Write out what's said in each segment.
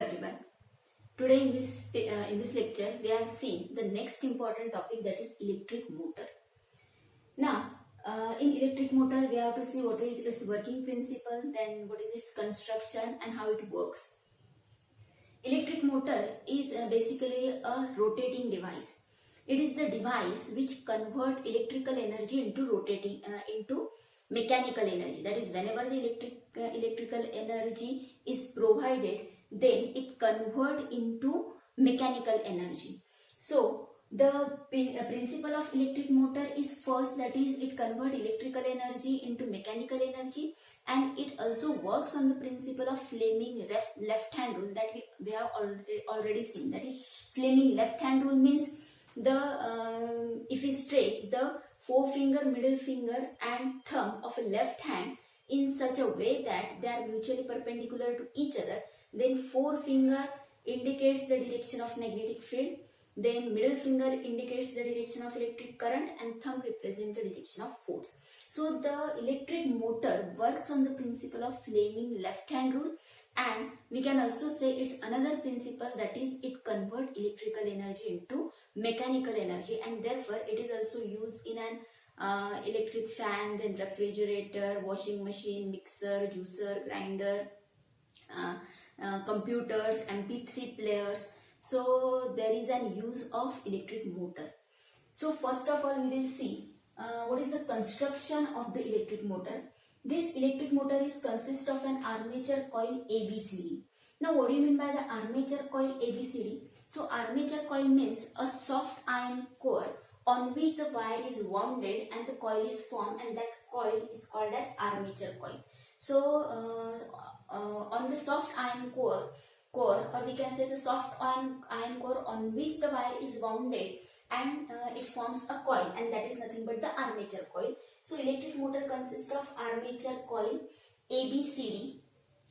everyone. Today in this lecture we have seen the next important topic, that is electric motor. Now in electric motor we have to see what is its working principle, then what is its construction and how it works. Electric motor is basically a rotating device. It is the device which convert electrical energy into mechanical energy. That is, whenever the electrical energy is provided, then it convert into mechanical energy. So the principle of electric motor is, first, that is, it convert electrical energy into mechanical energy, and it also works on the principle of Fleming left hand rule that we have already seen. That is, Fleming left hand rule means if we stretch the forefinger, middle finger and thumb of a left hand in such a way that they are mutually perpendicular to each other, then forefinger indicates the direction of magnetic field, then middle finger indicates the direction of electric current, and thumb represents the direction of force. So the electric motor works on the principle of Fleming left hand rule, and we can also say it's another principle, that is, it converts electrical energy into mechanical energy, and therefore it is also used in an electric fan, then refrigerator, washing machine, mixer, juicer, grinder, computers, MP3 players. So there is an use of electric motor. So first of all we will see what is the construction of the electric motor. This electric motor is consists of an armature coil ABCD. Now what do you mean by the armature coil ABCD? So armature coil means a soft iron core on which the wire is wounded and the coil is formed, and that coil is called as armature coil. So on the soft iron core, or we can say the soft iron core on which the wire is wounded, and it forms a coil, and that is nothing but the armature coil. So electric motor consists of armature coil ABCD,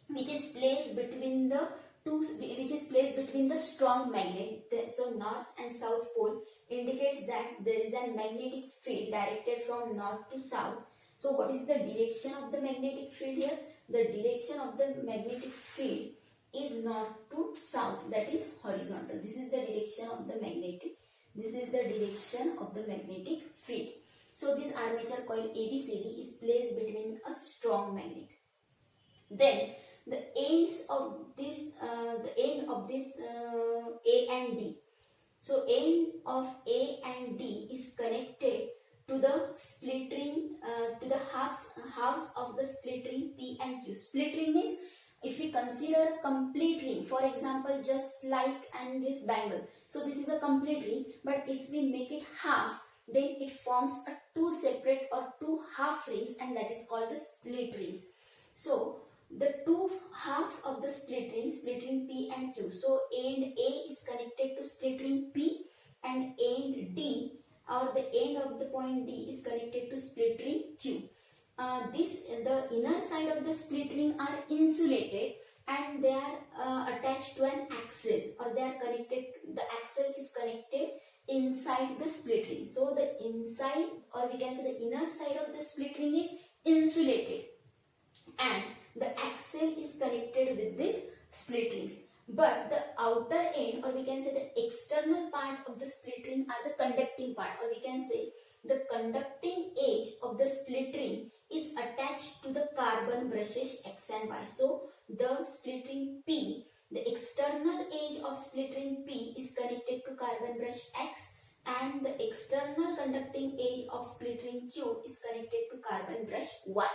which is placed between the strong magnet. So north and south pole indicates that there is a magnetic field directed from north to south. So what is the direction of the magnetic field here? The direction of the magnetic field is north to south, that is horizontal. This is the direction of the magnetic field. So this armature coil ABCD is placed between a strong magnet. Then the ends of this A and D. So end of A and D is connected to the split ring, to the halves of the split ring P and Q. Split ring means, if we consider complete ring, for example, just like and this bangle. So this is a complete ring, but if we make it half, then it forms a two separate or two half rings, and that is called the split rings. So the two halves of the split ring P and Q. So end A is connected to split ring P, and end D, or the end of the point D, is connected to split ring Q. The inner side of the split ring are insulated, and they are attached to an axle, or they are connected. The axle is connected inside the split ring. So the inside, or we can say the inner side of the split ring is insulated, and the axle is connected with these split rings. But the outer end, or we can say the external part of the split ring, are the conducting part, or we can say the conducting edge of the split ring is attached to the carbon brushes X and Y. So the split ring P, the external edge of split ring P is connected to carbon brush X, and the external conducting edge of split ring Q is connected to carbon brush Y.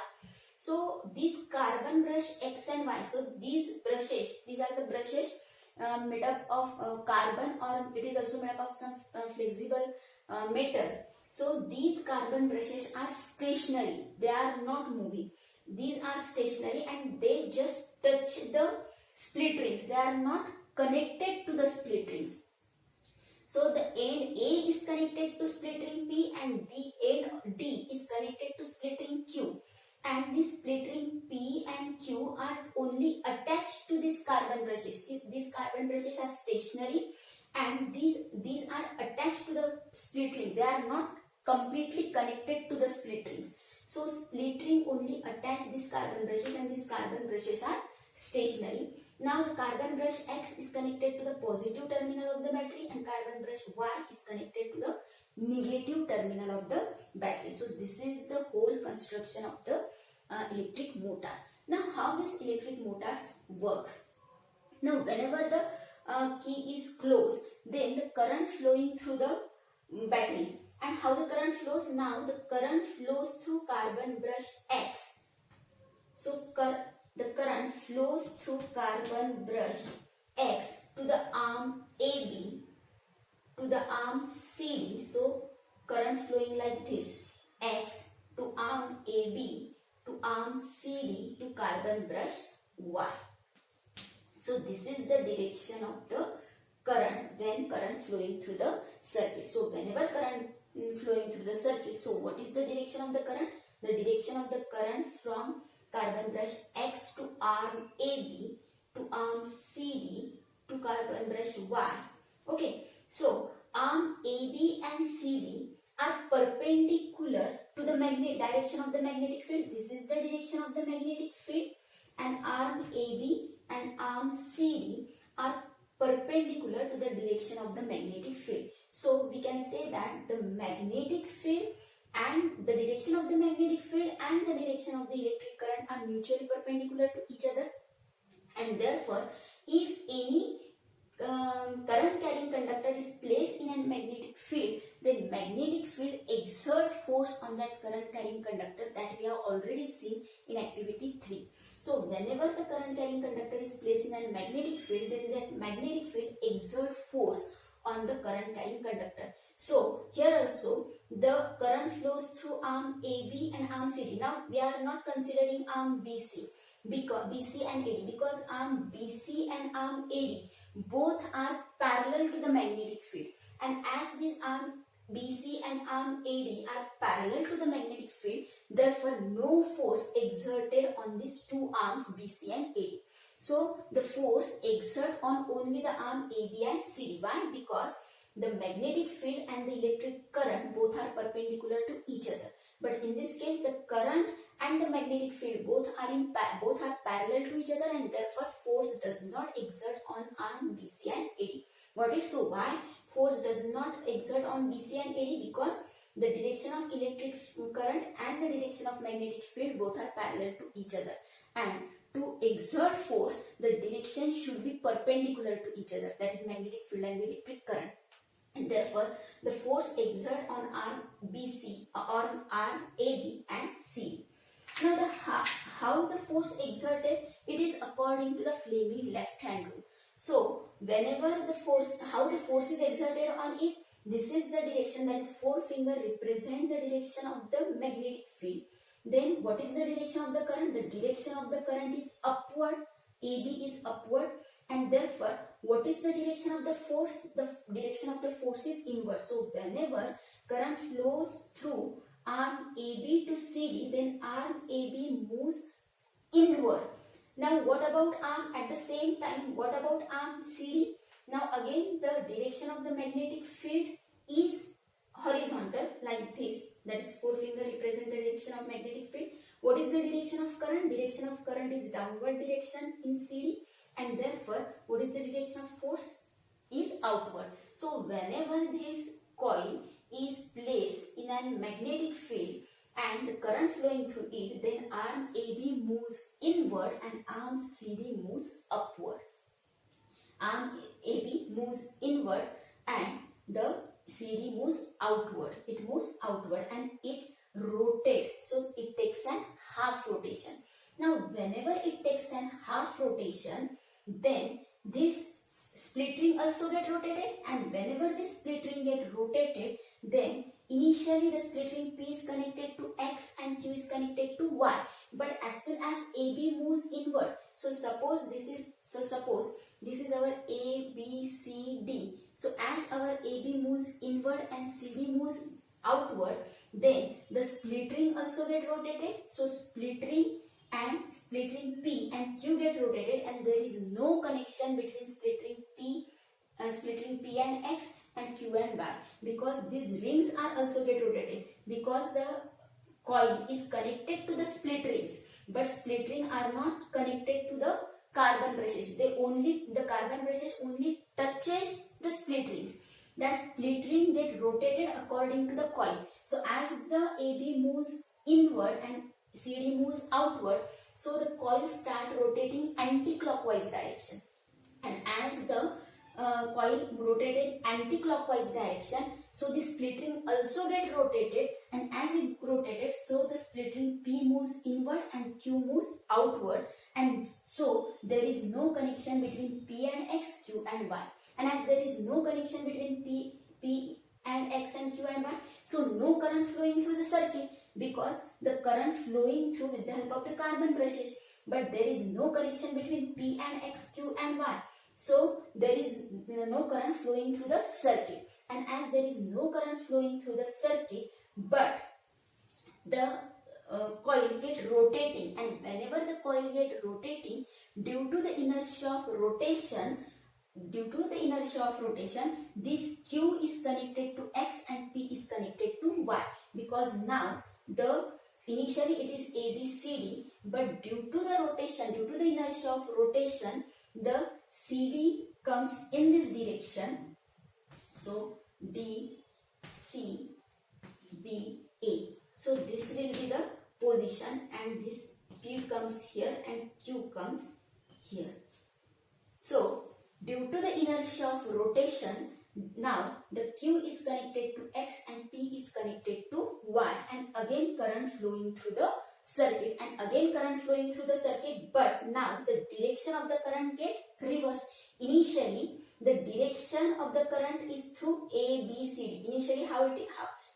So these carbon brush X and Y, so these are the brushes made up of carbon, or it is also made up of some flexible metal. So these carbon brushes are stationary, they are not moving. These are stationary, and they just touch the split rings. They are not connected to the split rings. So the end A is connected to split ring P, and the end D is connected to split ring Q. And this split ring P and Q are only attached to these carbon brushes. These carbon brushes are stationary, and these are attached to the split ring. They are not completely connected to the split rings. So split ring only attach these carbon brushes, and these carbon brushes are stationary. Now the carbon brush X is connected to the positive terminal of the battery and carbon brush Y is connected to the negative terminal of the battery. So this is the whole construction of the electric motor. Now how this electric motor works? Now whenever the key is closed, then the current flowing through the battery. And how the current flows? Now the current flows through carbon brush X. So the current flows through carbon brush X to the arm AB to the arm CD. So current flowing like this, X to arm AB to arm CD to carbon brush Y. So this is the direction of the current when current flowing through the circuit. So whenever current flowing through the circuit, so what is the direction of the current? The direction of the current from carbon brush X to arm AB to arm CD to carbon brush Y. Okay, so arm AB and CD are perpendicular to the direction of the magnetic field. This is the direction of the magnetic field, and arm AB and arm CD are perpendicular to the direction of the magnetic field. So we can say that the magnetic field and the direction of the magnetic field and the direction of the electric current are mutually perpendicular to each other, and therefore if any current carrying conductor is placed in a magnetic field, then magnetic field exert force on that current carrying conductor, that we have already seen in activity 3. So whenever the current carrying conductor is placed in a magnetic field, then that magnetic field exert force on the current carrying conductor. So here also the current flows through arm AB and arm CD. Now we are not considering arm BC because BC and AD, because arm BC and arm AD both are parallel to the magnetic field, and as these arm BC and arm AD are parallel to the magnetic field, therefore no force exerted on these two arms BC and AD. So the force exert on only the arm AB and CD. Why? Because the magnetic field and the electric current both are perpendicular to each other. But in this case, the current and the magnetic field both are parallel to each other, and therefore force does not exert on arm BC and AD. Got it? So why force does not exert on BC and AD? Because the direction of electric current and the direction of magnetic field both are parallel to each other, and to exert force, the direction should be perpendicular to each other, that is magnetic field and the electric current, and therefore the force exert on arm BC or arm AB and CD. Now how the force exerted, it is according to the Fleming left hand rule. So whenever how the force is exerted on it, this is the direction, that is forefinger represent the direction of the magnetic field. Then what is the direction of the current? The direction of the current is upward, AB is upward, and therefore what is the direction of the force? The direction of the force is inward. So whenever current flows through arm AB to CD, then arm AB moves inward. Now what about arm at the same time? What about arm CD? Now again the direction of the magnetic field is horizontal like this, that is forefinger represent the direction of magnetic field. What is the direction of current? Direction of current is downward direction in CD, and therefore what is the direction of force? Is outward. So whenever this coil is placed in a magnetic field and the current flowing through it, then arm AB moves inward and arm CD moves upward. Arm AB moves inward and the CD moves outward. It moves outward and it rotates. So it takes an half rotation. Now whenever it takes an half rotation, then this split ring also get rotated, and whenever this split ring get rotated, then initially the split ring P is connected to X and Q is connected to Y. But as soon as AB moves inward, so suppose this is our A, B, C, D. So as our AB moves inward and CD moves outward, then the split ring also get rotated. So split ring P and Q get rotated, and there is no connection between split ring P and X and Q and Y, because these rings are also get rotated, because the coil is connected to the split rings, but split ring are not connected to the carbon brushes. The carbon brushes only touches the split rings. The split ring get rotated according to the coil. So as the AB moves inward and CD moves outward, so the coil start rotating anti-clockwise direction. And as the coil rotated anti-clockwise direction, so the split ring also get rotated, and as it rotated, so the split ring P moves inward and Q moves outward, and so there is no connection between P and X, Q and Y. And as there is no connection between P and X and Q and Y, so no current flowing through the circuit, because the current flowing through with the help of the carbon brushes, but there is no connection between P and X, Q and Y. So there is no current flowing through the circuit. And as there is no current flowing through the circuit, but the coil get rotating, and whenever the coil get rotating, due to the inertia of rotation, this Q is connected to X and P is connected to Y, because now initially it is ABCD, but due to the inertia of rotation, the CD comes in this direction. So D, C, B, A. So this will be the position, and this P comes here and Q comes here. So due to the inertia of rotation, now the Q is connected to X and P is connected to Y, and again current flowing through the circuit, but now the direction of the current get reversed. Initially the direction of the current is through A, B, C, D. Initially how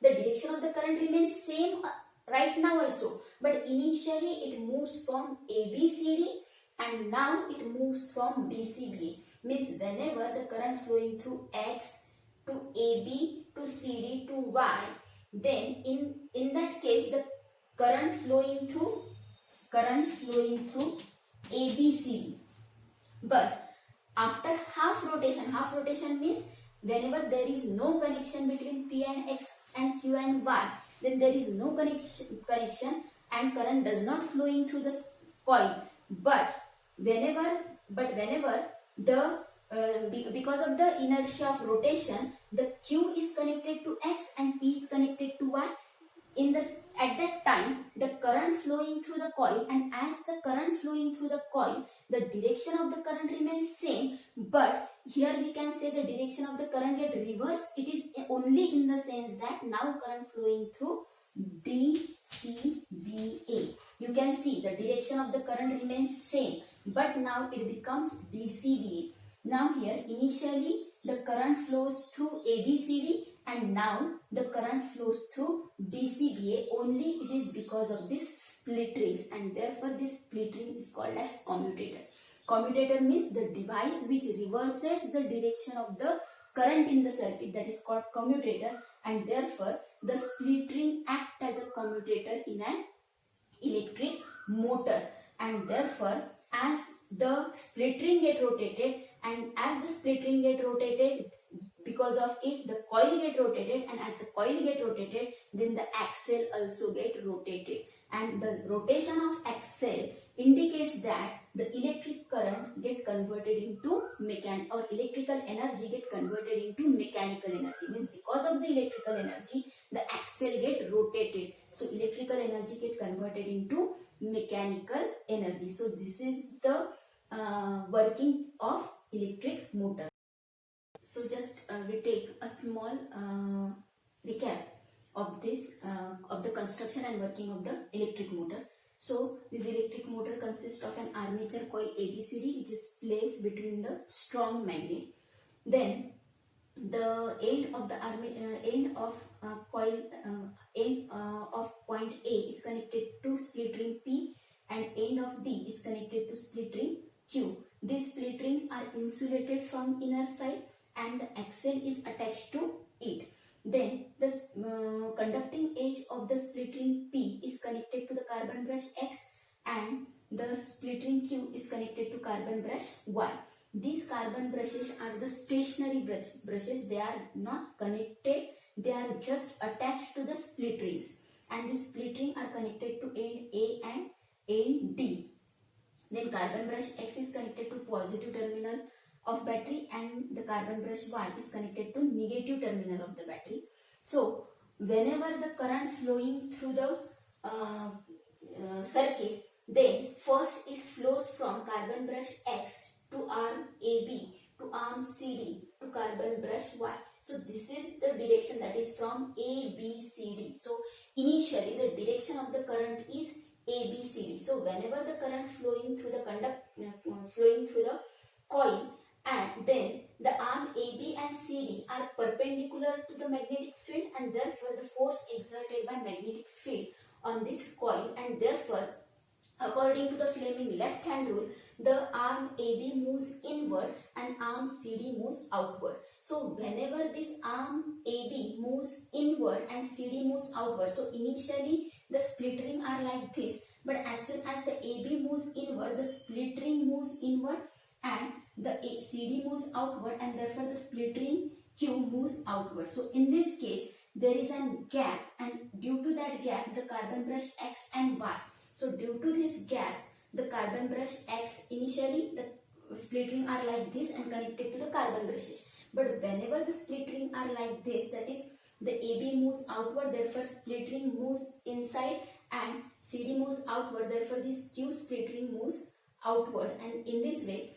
the direction of the current remains same right now also, but initially it moves from A, B, C, D, and now it moves from D, C, B, A. Means whenever the current flowing through X to AB to CD to Y, then in that case the current flowing through ABCD. But after half rotation means whenever there is no connection between P and X and Q and Y, then there is no connection and current does not flowing through the coil. But whenever the because of the inertia of rotation, the Q is connected to X and P is connected to Y. At that time, the current flowing through the coil, and as the current flowing through the coil, the direction of the current remains same, but here we can say the direction of the current get reversed. It is only in the sense that now current flowing through DCBA. You can see the direction of the current remains same, but now it becomes DCBA. Now here initially the current flows through ABCD, and now the current flows through DCBA. Only it is because of this split rings, and therefore this split ring is called as commutator. Commutator means the device which reverses the direction of the current in the circuit, that is called commutator, and therefore the split ring acts as a commutator in an electric motor. And therefore as the split ring get rotated, and as the split ring get rotated, because of it the coil get rotated, and as the coil get rotated, then the axle also get rotated, and the rotation of axle indicates that the electric current get converted into electrical energy get converted into mechanical energy. Means because of the electrical energy the axle get rotated, so electrical energy get converted into mechanical energy. So this is the working of electric motor. So just we take a small recap of this of the construction and working of the electric motor. So this electric motor consists of an armature coil ABCD, which is placed between the strong magnet. Then the end of the end of point A is connected to split ring P, and end of D is connected to split ring Q. These split rings are insulated from inner side, and the axle is attached to it. Then the conducting edge of the split ring P is connected to the carbon brush X, and the split ring Q is connected to carbon brush Y. These carbon brushes are the stationary brushes. They are not connected. They are just attached to the split rings, and these split rings are connected to end A and end D. Then carbon brush X is connected to positive terminal of battery and the carbon brush Y is connected to negative terminal of the battery. So whenever the current flowing through the circuit, then first it flows from carbon brush X to arm AB to arm CD to carbon brush Y. So this is the direction, that is from A, B, C, D. So initially the direction of the current is A, B, C, D. So whenever the current flowing through the coil, and then the arm AB and CD are perpendicular to the magnetic field, and therefore the force exerted by magnetic field on this coil, and therefore according to the Fleming left hand rule, the arm AB moves inward and arm CD moves outward. So whenever this arm AB moves inward and CD moves outward, so initially the split ring are like this, but as soon as the AB moves inward, the split ring moves inward and the CD moves outward, and therefore the split ring Q moves outward. So in this case there is a gap, and due to that gap the carbon brush X and Y. So due to this gap, the carbon brush X, initially the split ring are like this and connected to the carbon brushes. But whenever the split ring are like this, that is the AB moves outward, therefore split ring moves inside, and CD moves outward, therefore this Q split ring moves outward. And in this way,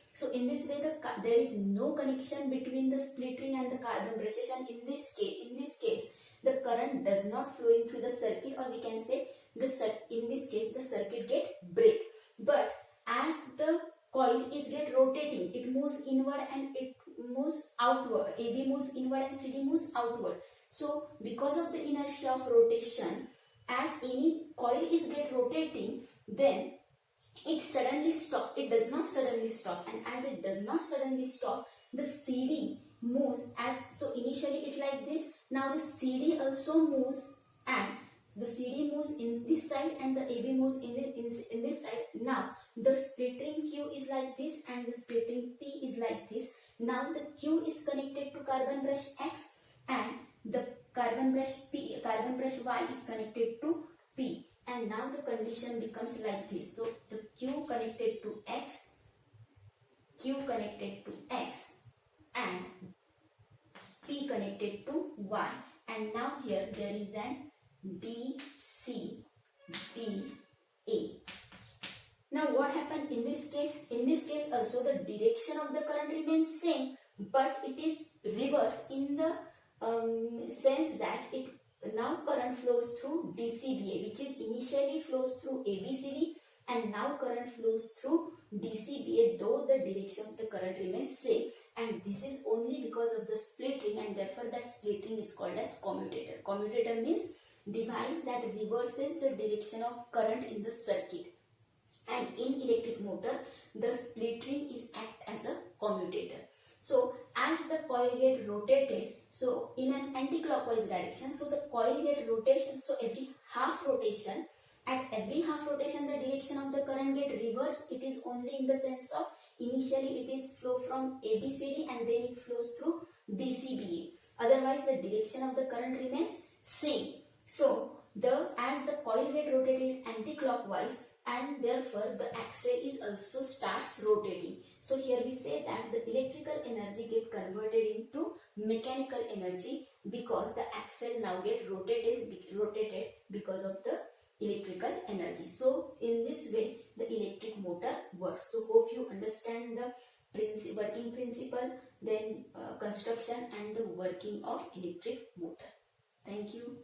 there is no connection between the split ring and the carbon brushes, and in this case the current does not flowing through the circuit, or we can say in this case the circuit get break. But as the coil is get rotating, it moves inward and it moves outward, AB moves inward and CD moves outward. So because of the inertia of rotation, as any coil is get rotating, then it suddenly stop. It does not suddenly stop, and as it does not suddenly stop, the CD moves as, so initially it like this, now the CD also moves, and the CD moves in this side and the AB moves in this side. Now the split ring Q is like this and the split ring P is like this. Now the Q is connected to carbon brush X and the carbon brush Y is connected to P, and now the condition becomes like this. So the Q connected to X and P connected to Y, and now here there is an DCBA. Now what happened in this case? In this case also the direction of the current remains same, but it is reverse in the sense that it now current flows through DCBA, which is initially flows through ABCD, and now current flows through DCBA, though the direction of the current remains same, and this is only because of the split ring, and therefore that split ring is called as commutator. Commutator means device that reverses the direction of current in the circuit, and in electric motor the split ring is act as a commutator. So as the coil get rotated, so in an anti-clockwise direction, so the coil get rotation, so every half rotation, at every half rotation the direction of the current get reversed. It is only in the sense of initially it is flow from ABCD and then it flows through DCBA, otherwise the direction of the current remains same. So as the coil get rotated anti-clockwise, and therefore the axle is also starts rotating. So here we say that the electrical energy get converted into mechanical energy because the axle now get rotated because of the electrical energy. So in this way the electric motor works. So hope you understand the working principle, then construction and the working of electric motor. Thank you.